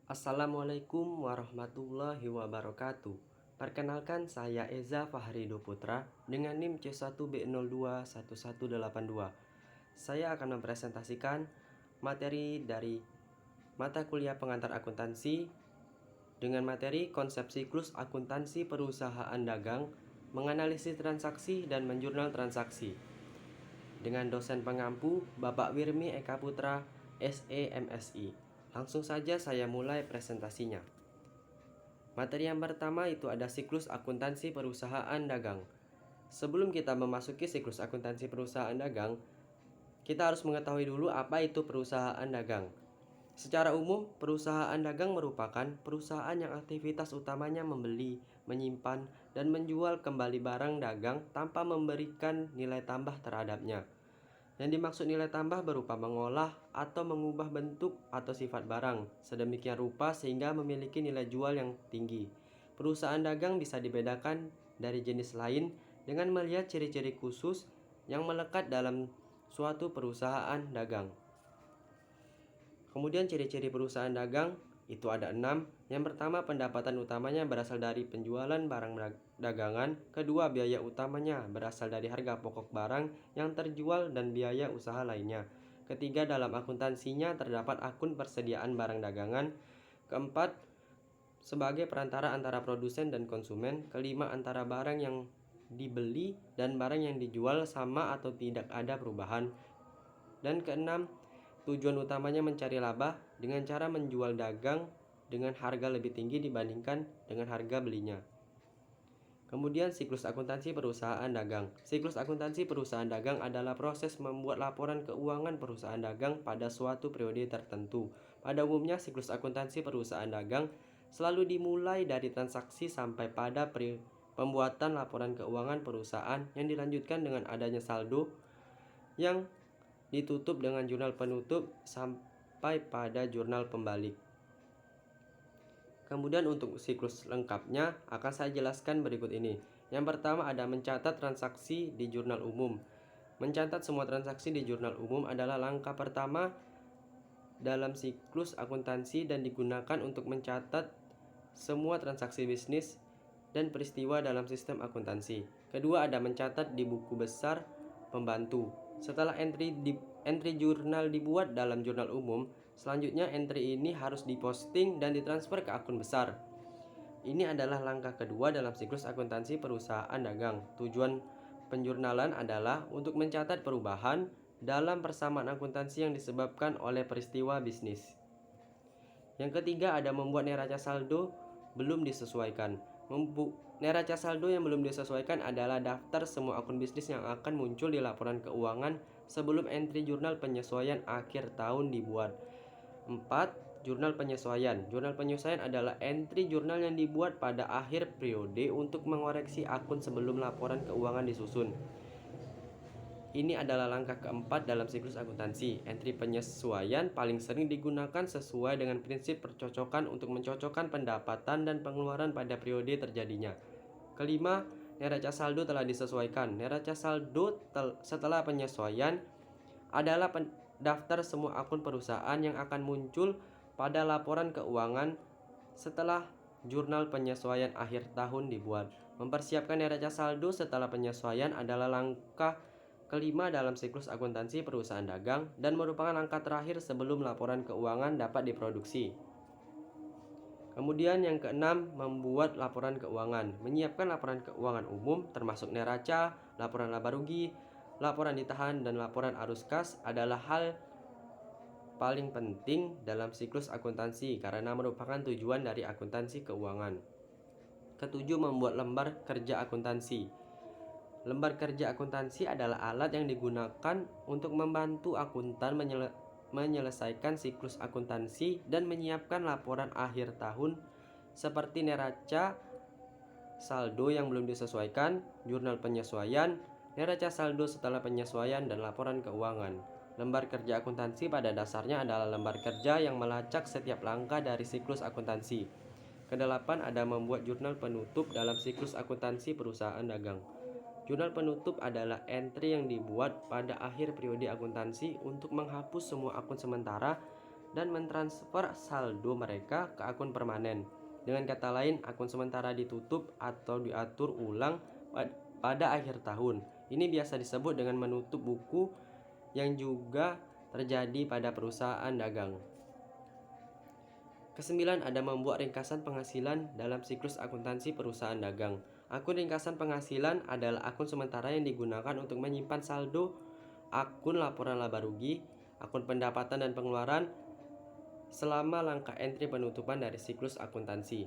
Assalamualaikum warahmatullahi wabarakatuh. Perkenalkan, saya Eza Fahrido Putra dengan NIM C1B021182. Saya akan mempresentasikan materi dari mata kuliah pengantar akuntansi dengan materi konsep siklus akuntansi perusahaan dagang, menganalisis transaksi dan menjurnal transaksi. Dengan dosen pengampu Bapak Wirmi Eka Putra, SE MSI. Langsung saja saya mulai presentasinya. Materi yang pertama itu ada siklus akuntansi perusahaan dagang. Sebelum kita memasuki siklus akuntansi perusahaan dagang, kita harus mengetahui dulu apa itu perusahaan dagang. Secara umum, perusahaan dagang merupakan perusahaan yang aktivitas utamanya membeli, menyimpan, dan menjual kembali barang dagang tanpa memberikan nilai tambah terhadapnya. Yang dimaksud nilai tambah berupa mengolah atau mengubah bentuk atau sifat barang sedemikian rupa sehingga memiliki nilai jual yang tinggi. Perusahaan dagang bisa dibedakan dari jenis lain dengan melihat ciri-ciri khusus yang melekat dalam suatu perusahaan dagang. Kemudian ciri-ciri perusahaan dagang itu ada 6. Yang pertama, pendapatan utamanya berasal dari penjualan barang dagangan. Kedua, biaya utamanya berasal dari harga pokok barang yang terjual dan biaya usaha lainnya. Ketiga, dalam akuntansinya terdapat akun persediaan barang dagangan. Keempat, sebagai perantara antara produsen dan konsumen. Kelima, antara barang yang dibeli dan barang yang dijual sama atau tidak ada perubahan. Dan keenam, tujuan utamanya mencari laba dengan cara menjual dagang dengan harga lebih tinggi dibandingkan dengan harga belinya. Kemudian siklus akuntansi perusahaan dagang. Siklus akuntansi perusahaan dagang adalah proses membuat laporan keuangan perusahaan dagang pada suatu periode tertentu. Pada umumnya siklus akuntansi perusahaan dagang selalu dimulai dari transaksi sampai pada pembuatan laporan keuangan perusahaan yang dilanjutkan dengan adanya saldo yang ditutup dengan jurnal penutup sampai pada jurnal pembalik. Kemudian untuk siklus lengkapnya akan saya jelaskan berikut ini. Yang pertama ada mencatat transaksi di jurnal umum. Mencatat semua transaksi di jurnal umum adalah langkah pertama dalam siklus akuntansi dan digunakan untuk mencatat semua transaksi bisnis dan peristiwa dalam sistem akuntansi. Kedua ada mencatat di buku besar pembantu. Setelah entry jurnal dibuat dalam jurnal umum, selanjutnya entry ini harus diposting dan ditransfer ke akun besar. Ini adalah langkah kedua dalam siklus akuntansi perusahaan dagang. Tujuan penjurnalan adalah untuk mencatat perubahan dalam persamaan akuntansi yang disebabkan oleh peristiwa bisnis. Yang ketiga ada membuat neraca saldo belum disesuaikan. Neraca saldo yang belum disesuaikan adalah daftar semua akun bisnis yang akan muncul di laporan keuangan sebelum entry jurnal penyesuaian akhir tahun dibuat. 4. Jurnal penyesuaian. Jurnal penyesuaian adalah entry jurnal yang dibuat pada akhir periode untuk mengoreksi akun sebelum laporan keuangan disusun. Ini adalah langkah keempat dalam siklus akuntansi. Entry penyesuaian paling sering digunakan sesuai dengan prinsip percocokan untuk mencocokkan pendapatan dan pengeluaran pada periode terjadinya. Kelima, neraca saldo telah disesuaikan. Neraca saldo setelah penyesuaian adalah daftar semua akun perusahaan yang akan muncul pada laporan keuangan setelah jurnal penyesuaian akhir tahun dibuat. Mempersiapkan neraca saldo setelah penyesuaian adalah langkah kelima dalam siklus akuntansi perusahaan dagang dan merupakan langkah terakhir sebelum laporan keuangan dapat diproduksi. Kemudian yang keenam, membuat laporan keuangan. Menyiapkan laporan keuangan umum termasuk neraca, laporan laba rugi, laporan ditahan, dan laporan arus kas adalah hal paling penting dalam siklus akuntansi karena merupakan tujuan dari akuntansi keuangan. Ketujuh, membuat lembar kerja akuntansi. Lembar kerja akuntansi adalah alat yang digunakan untuk membantu akuntan menyelesaikan siklus akuntansi dan menyiapkan laporan akhir tahun seperti neraca saldo yang belum disesuaikan, jurnal penyesuaian, neraca saldo setelah penyesuaian, dan laporan keuangan. Lembar kerja akuntansi pada dasarnya adalah lembar kerja yang melacak setiap langkah dari siklus akuntansi. Kedelapan ada membuat jurnal penutup dalam siklus akuntansi perusahaan dagang. Jurnal penutup adalah entry yang dibuat pada akhir periode akuntansi untuk menghapus semua akun sementara dan mentransfer saldo mereka ke akun permanen. Dengan kata lain, akun sementara ditutup atau diatur ulang pada akhir tahun. Ini biasa disebut dengan menutup buku, yang juga terjadi pada perusahaan dagang. Kesembilan, ada membuat ringkasan penghasilan dalam siklus akuntansi perusahaan dagang. Akun ringkasan penghasilan adalah akun sementara yang digunakan untuk menyimpan saldo akun laporan laba rugi, akun pendapatan dan pengeluaran selama langkah entry penutupan dari siklus akuntansi.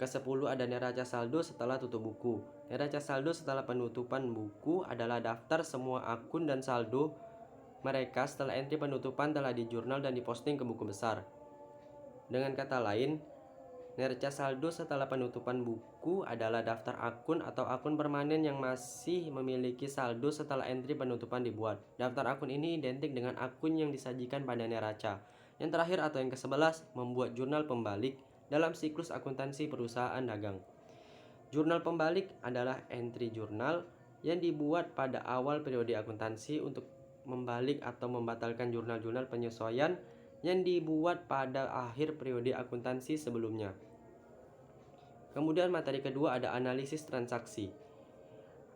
Ke-10, ada neraca saldo setelah tutup buku. Neraca saldo setelah penutupan buku adalah daftar semua akun dan saldo mereka setelah entry penutupan telah dijurnal dan diposting ke buku besar. Dengan kata lain, neraca saldo setelah penutupan buku adalah daftar akun atau akun permanen yang masih memiliki saldo setelah entry penutupan dibuat. Daftar akun ini identik dengan akun yang disajikan pada neraca. Yang terakhir atau yang ke-11, membuat jurnal pembalik dalam siklus akuntansi perusahaan dagang. Jurnal pembalik adalah entry jurnal yang dibuat pada awal periode akuntansi untuk membalik atau membatalkan jurnal-jurnal penyesuaian yang dibuat pada akhir periode akuntansi sebelumnya. Kemudian materi kedua ada analisis transaksi.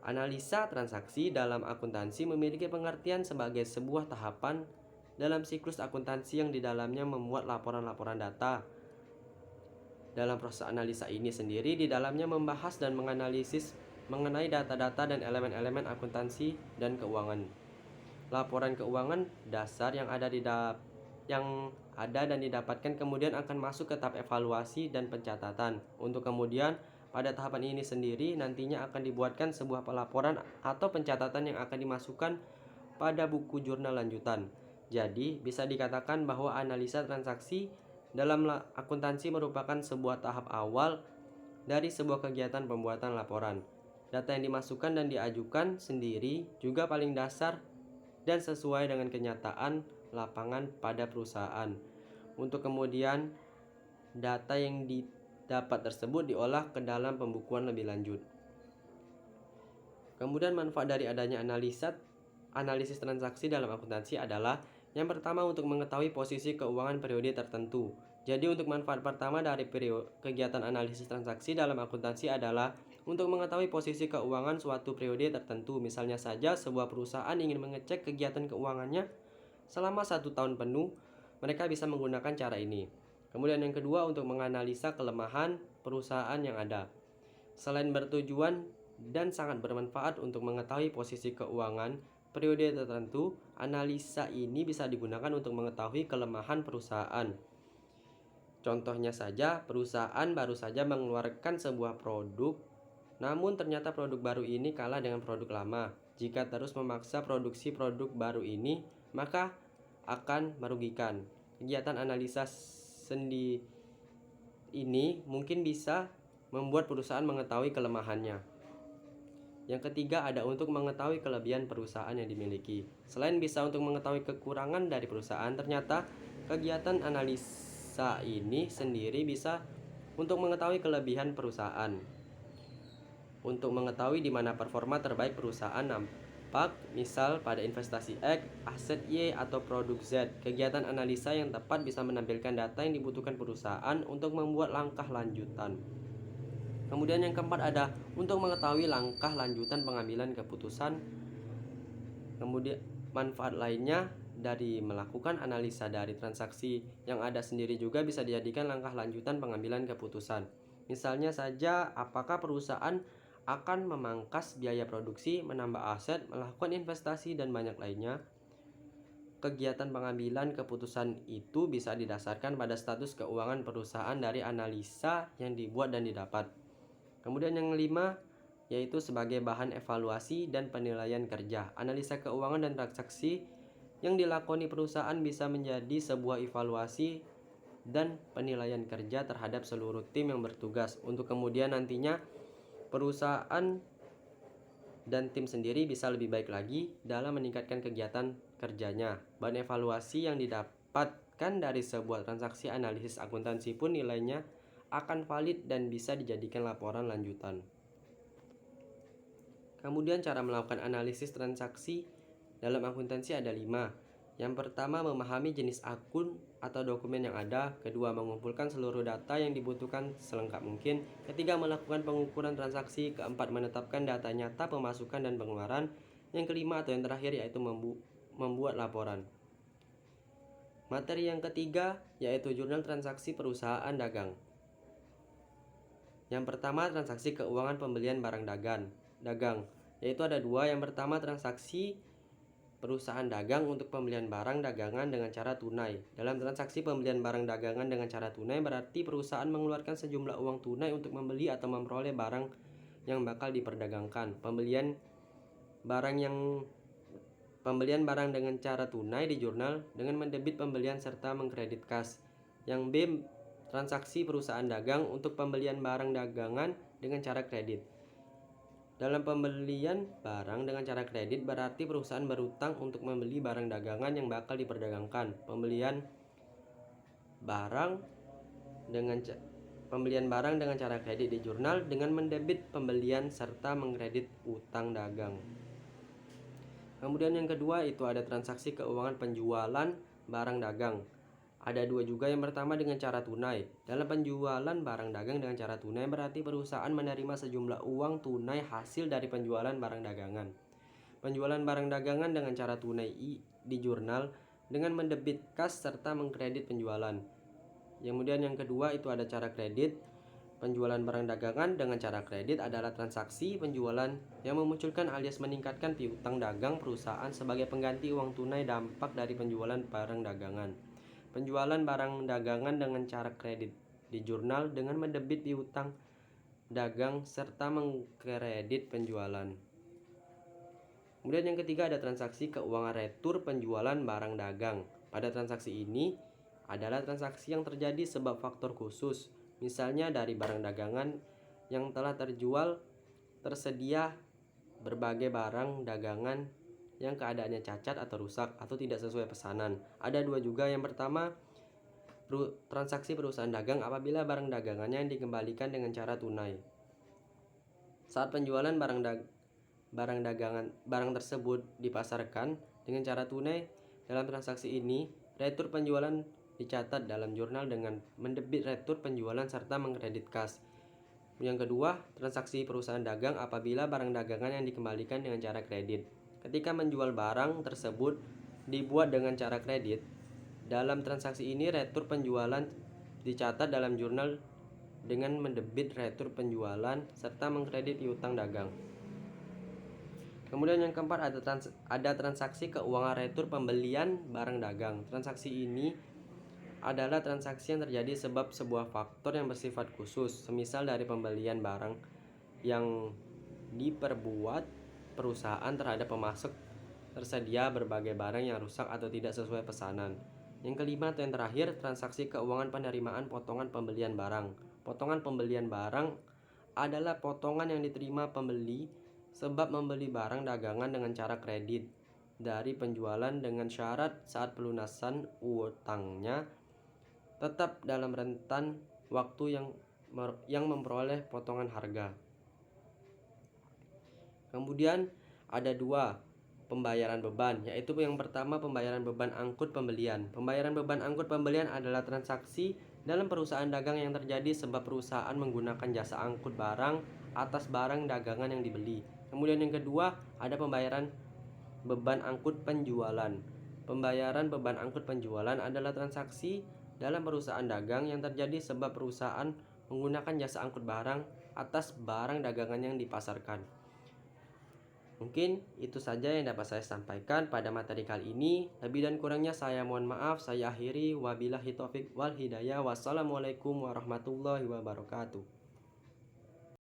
Analisa transaksi dalam akuntansi memiliki pengertian sebagai sebuah tahapan dalam siklus akuntansi yang di dalamnya memuat laporan-laporan data. Dalam proses analisa ini sendiri di dalamnya membahas dan menganalisis mengenai data-data dan elemen-elemen akuntansi dan keuangan. Laporan keuangan dasar yang ada dan didapatkan kemudian akan masuk ke tahap evaluasi dan pencatatan. Untuk kemudian pada tahapan ini sendiri nantinya akan dibuatkan sebuah pelaporan atau pencatatan yang akan dimasukkan pada buku jurnal lanjutan. Jadi bisa dikatakan bahwa analisa transaksi dalam akuntansi merupakan sebuah tahap awal dari sebuah kegiatan pembuatan laporan. Data yang dimasukkan dan diajukan sendiri juga paling dasar dan sesuai dengan kenyataan lapangan pada perusahaan. Untuk kemudian data yang didapat tersebut diolah ke dalam pembukuan lebih lanjut. Kemudian manfaat dari adanya analisis transaksi dalam akuntansi adalah yang pertama, untuk mengetahui posisi keuangan periode tertentu. Jadi untuk manfaat pertama dari kegiatan analisis transaksi dalam akuntansi adalah untuk mengetahui posisi keuangan suatu periode tertentu. Misalnya saja sebuah perusahaan ingin mengecek kegiatan keuangannya selama 1 tahun penuh, mereka bisa menggunakan cara ini. Kemudian yang kedua, untuk menganalisa kelemahan perusahaan yang ada. Selain bertujuan dan sangat bermanfaat untuk mengetahui posisi keuangan periode tertentu, analisa ini bisa digunakan untuk mengetahui kelemahan perusahaan. Contohnya saja, perusahaan baru saja mengeluarkan sebuah produk, namun ternyata produk baru ini kalah dengan produk lama. Jika terus memaksa produksi produk baru ini, maka akan merugikan. Kegiatan analisa sendi ini mungkin bisa membuat perusahaan mengetahui kelemahannya. Yang ketiga, ada untuk mengetahui kelebihan perusahaan yang dimiliki. Selain bisa untuk mengetahui kekurangan dari perusahaan, ternyata kegiatan analisa ini sendiri bisa untuk mengetahui kelebihan perusahaan. Untuk mengetahui di mana performa terbaik perusahaan nampak, misal pada investasi X, aset Y, atau produk Z. Kegiatan analisa yang tepat bisa menampilkan data yang dibutuhkan perusahaan untuk membuat langkah lanjutan. Kemudian yang keempat ada untuk mengetahui langkah lanjutan pengambilan keputusan. Kemudian manfaat lainnya dari melakukan analisa dari transaksi yang ada sendiri juga bisa dijadikan langkah lanjutan pengambilan keputusan. Misalnya saja, apakah perusahaan akan memangkas biaya produksi, menambah aset, melakukan investasi, dan banyak lainnya. Kegiatan pengambilan keputusan itu bisa didasarkan pada status keuangan perusahaan dari analisa yang dibuat dan didapat. Kemudian yang kelima, yaitu sebagai bahan evaluasi dan penilaian kerja. Analisa keuangan dan transaksi yang dilakoni perusahaan bisa menjadi sebuah evaluasi dan penilaian kerja terhadap seluruh tim yang bertugas. Untuk kemudian nantinya perusahaan dan tim sendiri bisa lebih baik lagi dalam meningkatkan kegiatan kerjanya. Bahan evaluasi yang didapatkan dari sebuah transaksi analisis akuntansi pun nilainya akan valid dan bisa dijadikan laporan lanjutan. Kemudian cara melakukan analisis transaksi dalam akuntansi ada 5. Yang pertama, memahami jenis akun atau dokumen yang ada. Kedua, mengumpulkan seluruh data yang dibutuhkan selengkap mungkin. Ketiga, melakukan pengukuran transaksi. Keempat, menetapkan data nyata pemasukan dan pengeluaran. Yang kelima atau yang terakhir yaitu membuat laporan. Materi yang ketiga yaitu jurnal transaksi perusahaan dagang. Yang pertama, transaksi keuangan pembelian barang dagang, yaitu ada dua. Yang pertama, transaksi perusahaan dagang untuk pembelian barang dagangan dengan cara tunai. Dalam transaksi pembelian barang dagangan dengan cara tunai berarti perusahaan mengeluarkan sejumlah uang tunai untuk membeli atau memperoleh barang yang bakal diperdagangkan. Pembelian barang dengan cara tunai di jurnal dengan mendebit pembelian serta mengkredit kas. Yang B, transaksi perusahaan dagang untuk pembelian barang dagangan dengan cara kredit. Dalam pembelian barang dengan cara kredit berarti perusahaan berutang untuk membeli barang dagangan yang bakal diperdagangkan. Pembelian barang dengan cara kredit di jurnal dengan mendebit pembelian serta mengkredit utang dagang. Kemudian yang kedua itu ada transaksi keuangan penjualan barang dagang. Ada dua juga. Yang pertama dengan cara tunai. Dalam penjualan barang dagang dengan cara tunai berarti perusahaan menerima sejumlah uang tunai hasil dari penjualan barang dagangan. Penjualan barang dagangan dengan cara tunai di jurnal dengan mendebit kas serta mengkredit penjualan. Kemudian yang kedua itu ada cara kredit. Penjualan barang dagangan dengan cara kredit adalah transaksi penjualan yang memunculkan alias meningkatkan piutang dagang perusahaan sebagai pengganti uang tunai dampak dari penjualan barang dagangan. Penjualan barang dagangan dengan cara kredit di jurnal dengan mendebit piutang dagang serta mengkredit penjualan. Kemudian yang ketiga ada transaksi keuangan retur penjualan barang dagang. Pada transaksi ini adalah transaksi yang terjadi sebab faktor khusus, misalnya dari barang dagangan yang telah terjual tersedia berbagai barang dagangan yang keadaannya cacat atau rusak atau tidak sesuai pesanan. Ada dua juga. Yang pertama, transaksi perusahaan dagang apabila barang dagangannya yang dikembalikan dengan cara tunai. Saat penjualan barang tersebut dipasarkan dengan cara tunai, dalam transaksi ini retur penjualan dicatat dalam jurnal dengan mendebit retur penjualan serta mengkredit kas. Yang kedua, transaksi perusahaan dagang apabila barang dagangan yang dikembalikan dengan cara kredit. Ketika menjual barang tersebut dibuat dengan cara kredit, dalam transaksi ini retur penjualan dicatat dalam jurnal dengan mendebit retur penjualan serta mengkredit piutang dagang. Kemudian yang keempat ada transaksi keuangan retur pembelian barang dagang. Transaksi ini adalah transaksi yang terjadi sebab sebuah faktor yang bersifat khusus, semisal dari pembelian barang yang diperbuat perusahaan terhadap pemasok tersedia berbagai barang yang rusak atau tidak sesuai pesanan. Yang kelima atau yang terakhir, transaksi keuangan penerimaan potongan pembelian barang. Potongan pembelian barang adalah potongan yang diterima pembeli sebab membeli barang dagangan dengan cara kredit dari penjualan dengan syarat saat pelunasan utangnya tetap dalam rentan waktu yang memperoleh potongan harga. Kemudian ada dua pembayaran beban, yaitu yang pertama pembayaran beban angkut pembelian. Pembayaran beban angkut pembelian adalah transaksi dalam perusahaan dagang yang terjadi sebab perusahaan menggunakan jasa angkut barang atas barang dagangan yang dibeli. Kemudian yang kedua ada pembayaran beban angkut penjualan. Pembayaran beban angkut penjualan adalah transaksi dalam perusahaan dagang yang terjadi sebab perusahaan menggunakan jasa angkut barang atas barang dagangan yang dipasarkan. Mungkin itu saja yang dapat saya sampaikan pada materi kali ini. Lebih dan kurangnya saya mohon maaf. Saya akhiri. Wabillahi taufik wal hidayah. Wassalamualaikum warahmatullahi wabarakatuh.